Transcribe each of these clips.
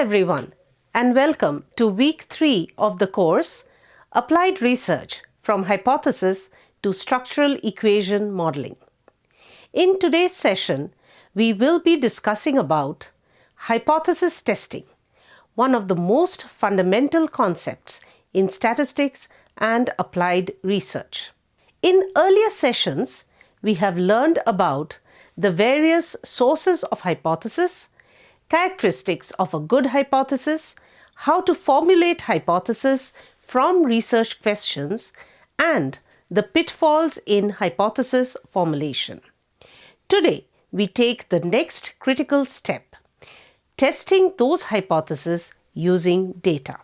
everyone, and welcome to week 3 of the course Applied Research from Hypothesis to Structural Equation Modeling. In today's session, we will be discussing about hypothesis testing, one of the most fundamental concepts in statistics and applied research. In earlier sessions, we have learned about the various sources of hypothesis, characteristics of a good hypothesis, how to formulate hypothesis from research questions, and the pitfalls in hypothesis formulation. Today, we take the next critical step, testing those hypotheses using data.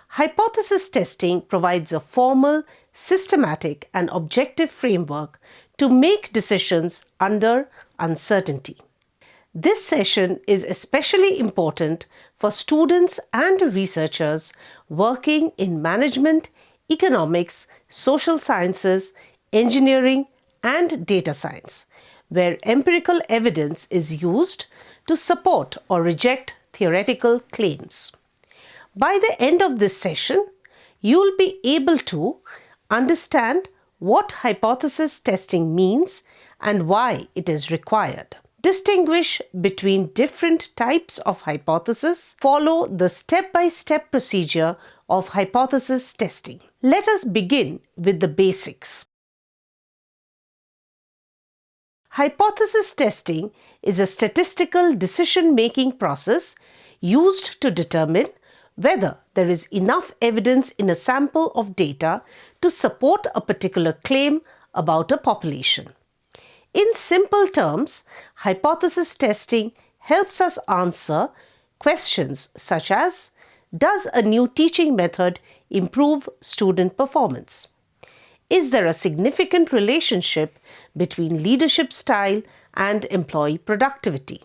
Hypothesis testing provides a formal, systematic, and objective framework to make decisions under uncertainty. This session is especially important for students and researchers working in management, economics, social sciences, engineering, and data science, where empirical evidence is used to support or reject theoretical claims. By the end of this session, you will be able to understand what hypothesis testing means and why it is required. Distinguish between different types of hypothesis. Follow the step-by-step procedure of hypothesis testing. Let us begin with the basics. Hypothesis testing is a statistical decision-making process used to determine whether there is enough evidence in a sample of data to support a particular claim about a population. In simple terms, hypothesis testing helps us answer questions such as, does a new teaching method improve student performance? Is there a significant relationship between leadership style and employee productivity?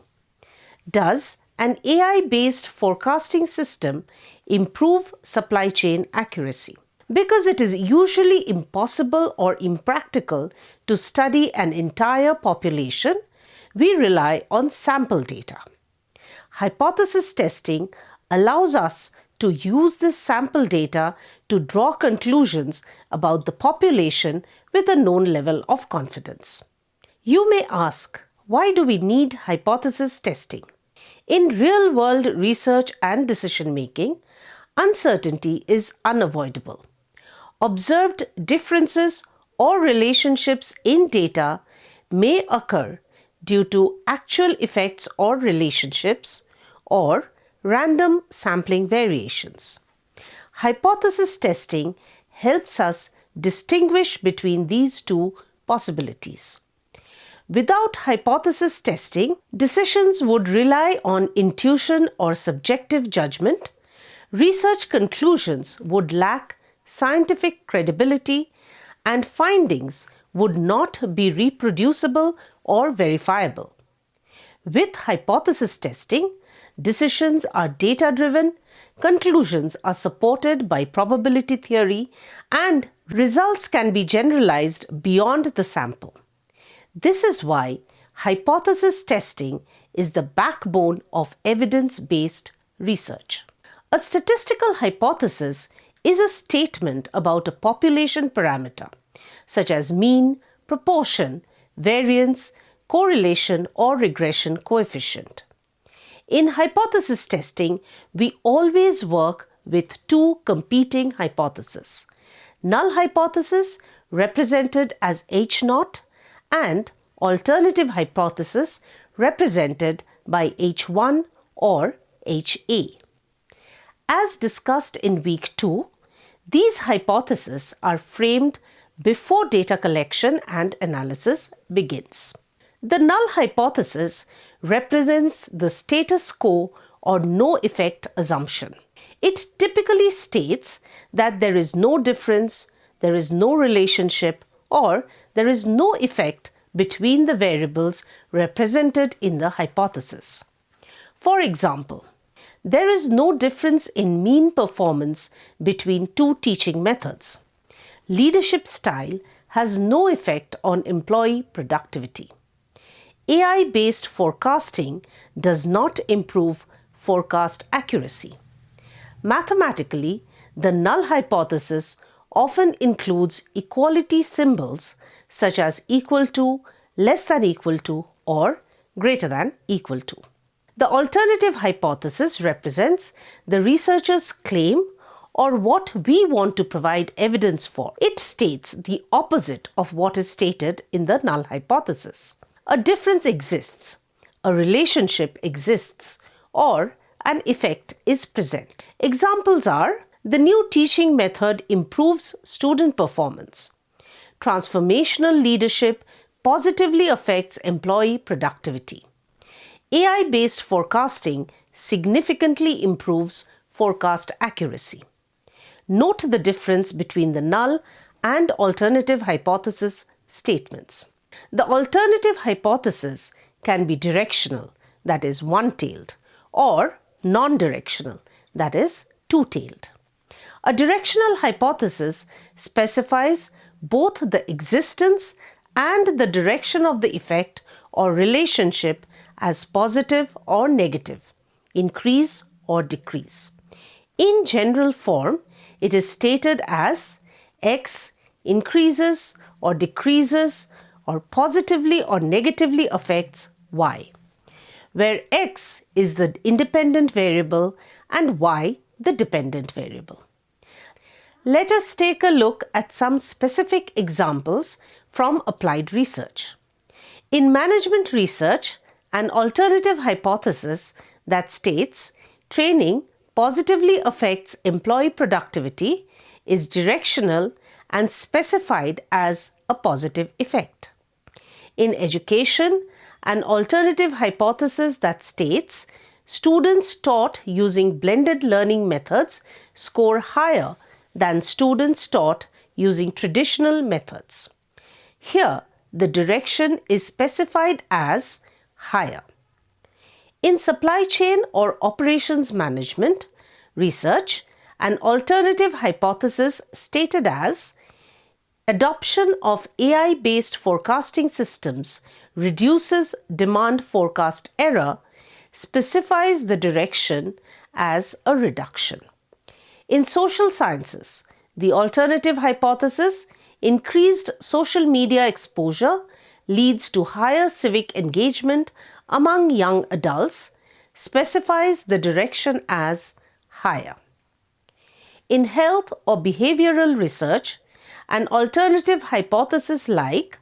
Does an AI-based forecasting system improve supply chain accuracy? Because it is usually impossible or impractical to study an entire population, we rely on sample data. Hypothesis testing allows us to use this sample data to draw conclusions about the population with a known level of confidence. You may ask, why do we need hypothesis testing? In real-world research and decision-making, uncertainty is unavoidable. Observed differences or relationships in data may occur due to actual effects or relationships or random sampling variations. Hypothesis testing helps us distinguish between these two possibilities. Without hypothesis testing, decisions would rely on intuition or subjective judgment. Research conclusions would lack scientific credibility, and findings would not be reproducible or verifiable. With hypothesis testing, decisions are data-driven, conclusions are supported by probability theory, and results can be generalized beyond the sample. This is why hypothesis testing is the backbone of evidence-based research. A statistical hypothesis is a statement about a population parameter, such as mean, proportion, variance, correlation, or regression coefficient. In hypothesis testing, we always work with two competing hypotheses: null hypothesis, represented as H0, and alternative hypothesis, represented by H1 or HA. As discussed in week 2, these hypotheses are framed before data collection and analysis begins. The null hypothesis represents the status quo or no effect assumption. It typically states that there is no difference, there is no relationship, or there is no effect between the variables represented in the hypothesis. For example, there is no difference in mean performance between two teaching methods. Leadership style has no effect on employee productivity. AI-based forecasting does not improve forecast accuracy. Mathematically, the null hypothesis often includes equality symbols such as equal to, less than equal to, or greater than equal to. The alternative hypothesis represents the researcher's claim or what we want to provide evidence for. It states the opposite of what is stated in the null hypothesis. A difference exists, a relationship exists, or an effect is present. Examples are: the new teaching method improves student performance. Transformational leadership positively affects employee productivity. AI-based forecasting significantly improves forecast accuracy. Note the difference between the null and alternative hypothesis statements. The alternative hypothesis can be directional, that is one-tailed, or non-directional, that is two-tailed. A directional hypothesis specifies both the existence and the direction of the effect or relationship as positive or negative, increase or decrease. In general form, it is stated as X increases or decreases or positively or negatively affects Y, where X is the independent variable and Y the dependent variable. Let us take a look at some specific examples from applied research. In management research, an alternative hypothesis that states training positively affects employee productivity is directional and specified as a positive effect. In education, an alternative hypothesis that states students taught using blended learning methods score higher than students taught using traditional methods. Here, the direction is specified as higher. In supply chain or operations management research, an alternative hypothesis stated as adoption of AI-based forecasting systems reduces demand forecast error specifies the direction as a reduction. In social sciences, the alternative hypothesis increased social media exposure leads to higher civic engagement among young adults, specifies the direction as higher. In health or behavioral research, an alternative hypothesis like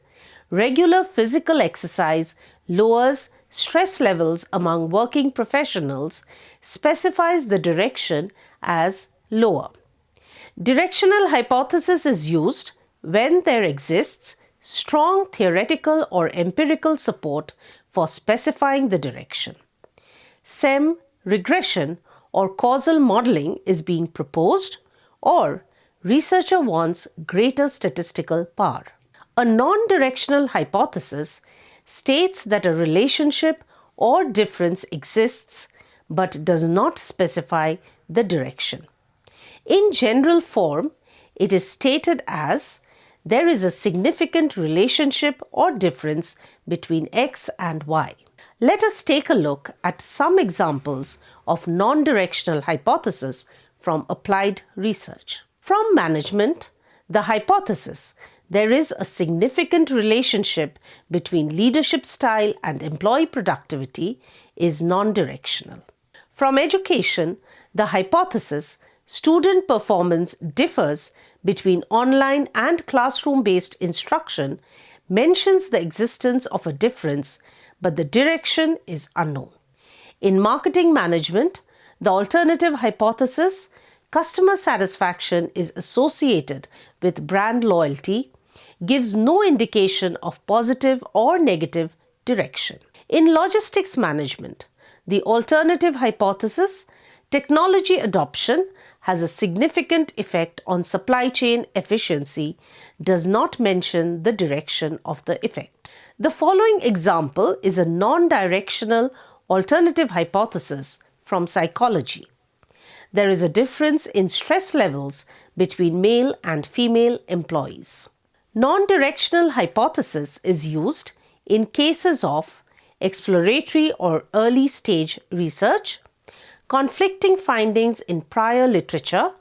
regular physical exercise lowers stress levels among working professionals specifies the direction as lower. Directional hypothesis is used when there exists strong theoretical or empirical support for specifying the direction. SEM, regression, or causal modeling is being proposed, or researcher wants greater statistical power. A non-directional hypothesis states that a relationship or difference exists but does not specify the direction. In general form, it is stated as there is a significant relationship or difference between X and Y. Let us take a look at some examples of non-directional hypothesis from applied research. From management, the hypothesis there is a significant relationship between leadership style and employee productivity is non-directional. From education, the hypothesis student performance differs between online and classroom-based instruction mentions the existence of a difference, but the direction is unknown. In marketing management, the alternative hypothesis customer satisfaction is associated with brand loyalty gives no indication of positive or negative direction. In logistics management, the alternative hypothesis technology adoption has a significant effect on supply chain efficiency does not mention the direction of the effect. The following example is a non-directional alternative hypothesis from psychology. There is a difference in stress levels between male and female employees. Non-directional hypothesis is used in cases of exploratory or early stage research, conflicting findings in prior literature,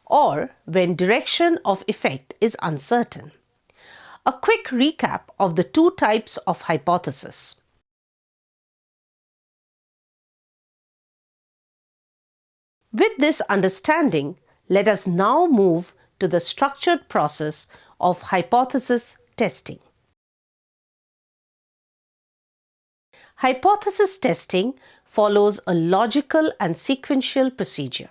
or when direction of effect is uncertain. A quick recap of the two types of hypothesis. With this understanding, let us now move to the structured process of hypothesis testing. Hypothesis testing follows a logical and sequential procedure.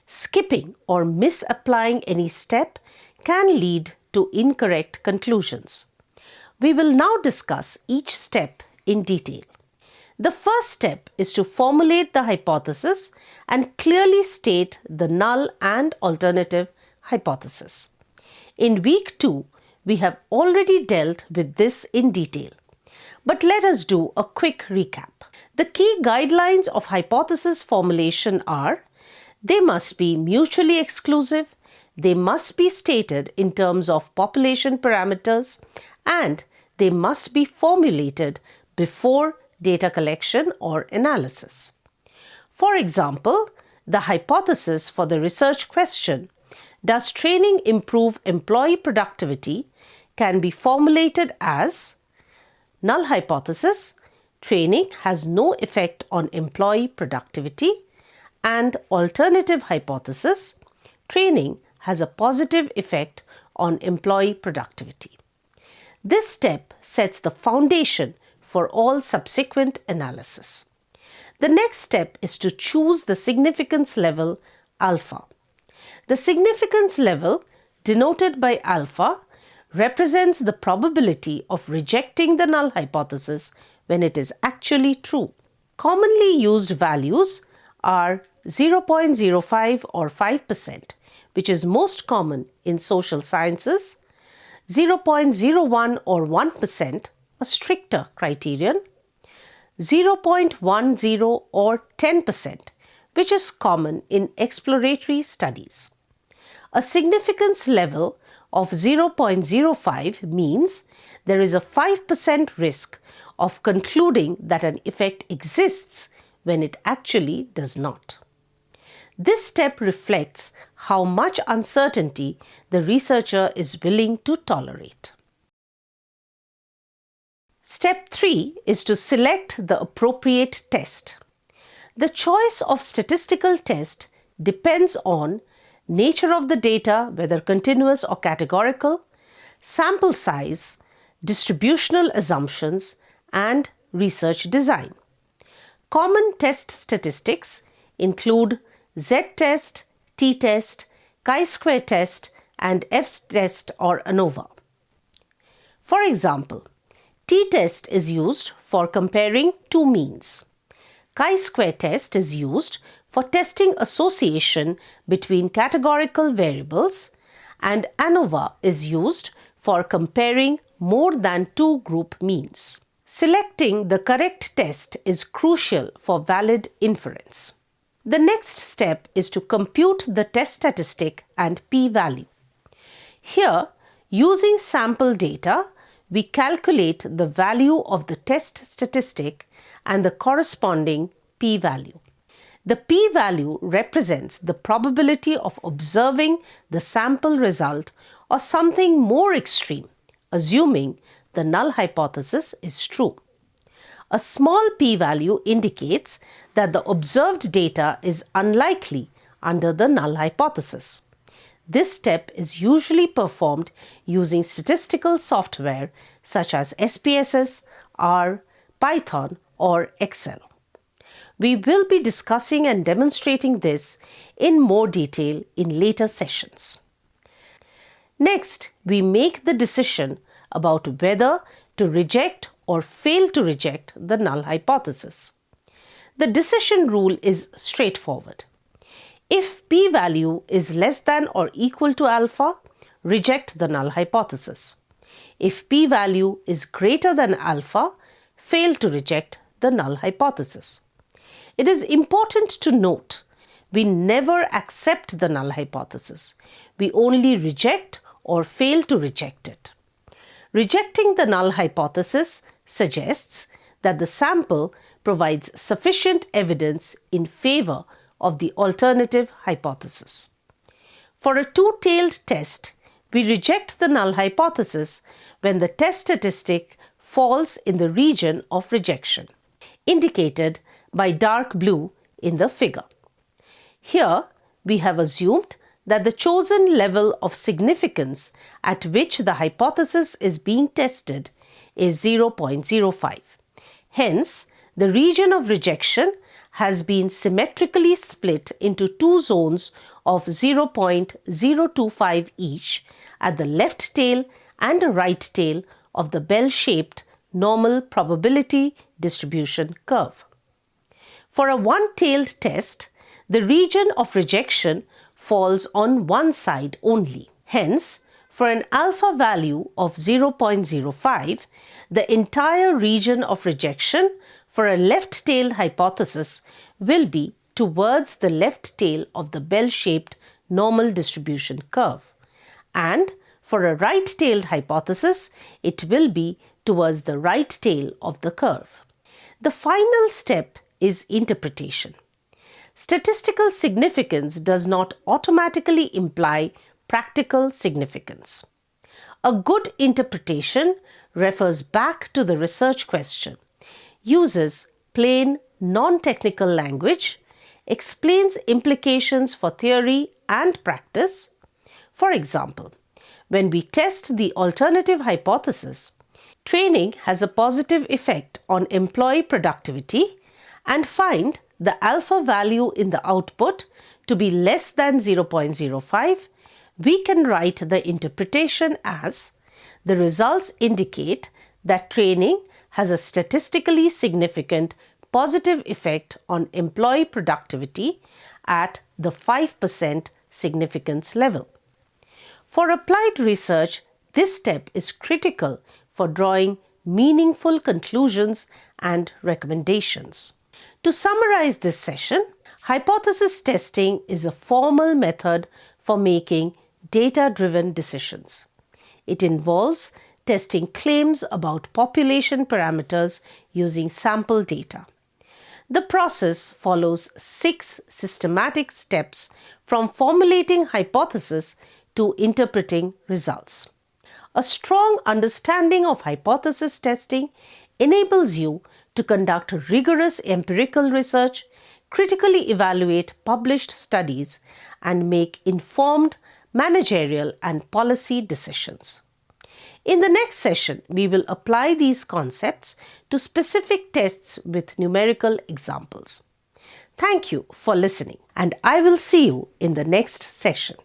Skipping or misapplying any step can lead to incorrect conclusions. We will now discuss each step in detail. The first step is to formulate the hypothesis and clearly state the null and alternative hypothesis. In week 2, we have already dealt with this in detail. But let us do a quick recap. The key guidelines of hypothesis formulation are: they must be mutually exclusive, they must be stated in terms of population parameters, and they must be formulated before data collection or analysis. For example, the hypothesis for the research question, "Does training improve employee productivity?" can be formulated as: null hypothesis, training has no effect on employee productivity, and alternative hypothesis, training has a positive effect on employee productivity. This step sets the foundation for all subsequent analysis. The next step is to choose the significance level alpha. The significance level, denoted by alpha, represents the probability of rejecting the null hypothesis when it is actually true. Commonly used values are 0.05 or 5%, which is most common in social sciences, 0.01 or 1%, a stricter criterion, 0.10 or 10%, which is common in exploratory studies. A significance level of 0.05 means there is a 5% risk of concluding that an effect exists when it actually does not. This step reflects how much uncertainty the researcher is willing to tolerate. Step 3 is to select the appropriate test. The choice of statistical test depends on nature of the data, whether continuous or categorical, sample size, distributional assumptions, and research design. Common test statistics include z-test, t-test, chi-square test, and f-test or ANOVA. For example, t-test is used for comparing two means. Chi-square test is used for testing association between categorical variables, and ANOVA is used for comparing more than two group means. Selecting the correct test is crucial for valid inference. The next step is to compute the test statistic and p-value. Here, using sample data, we calculate the value of the test statistic and the corresponding p-value. The p-value represents the probability of observing the sample result, or something more extreme, assuming the null hypothesis is true. A small p-value indicates that the observed data is unlikely under the null hypothesis. This step is usually performed using statistical software such as SPSS, R, Python, or Excel. We will be discussing and demonstrating this in more detail in later sessions. Next, we make the decision about whether to reject or fail to reject the null hypothesis. The decision rule is straightforward. If p-value is less than or equal to alpha, reject the null hypothesis. If p-value is greater than alpha, fail to reject the null hypothesis. It is important to note, we never accept the null hypothesis. We only reject or fail to reject it. Rejecting the null hypothesis suggests that the sample provides sufficient evidence in favor of the alternative hypothesis. For a two-tailed test, we reject the null hypothesis when the test statistic falls in the region of rejection, indicated by dark blue in the figure. Here, we have assumed that the chosen level of significance at which the hypothesis is being tested is 0.05. Hence, the region of rejection has been symmetrically split into two zones of 0.025 each at the left tail and right tail of the bell-shaped normal probability distribution curve. For a one-tailed test, the region of rejection falls on one side only. Hence, for an alpha value of 0.05, the entire region of rejection for a left-tailed hypothesis will be towards the left tail of the bell-shaped normal distribution curve, and for a right-tailed hypothesis, it will be towards the right tail of the curve. The final step is interpretation. Statistical significance does not automatically imply practical significance. A good interpretation refers back to the research question, uses plain, non-technical language, explains implications for theory and practice. For example, when we test the alternative hypothesis, training has a positive effect on employee productivity and find the alpha value in the output to be less than 0.05, we can write the interpretation as the results indicate that training has a statistically significant positive effect on employee productivity at the 5% significance level. For applied research, this step is critical for drawing meaningful conclusions and recommendations. To summarize this session, hypothesis testing is a formal method for making data-driven decisions. It involves testing claims about population parameters using sample data. The process follows 6 systematic steps from formulating hypothesis to interpreting results. A strong understanding of hypothesis testing enables you to conduct rigorous empirical research, critically evaluate published studies, and make informed managerial and policy decisions. In the next session, we will apply these concepts to specific tests with numerical examples. Thank you for listening, and I will see you in the next session.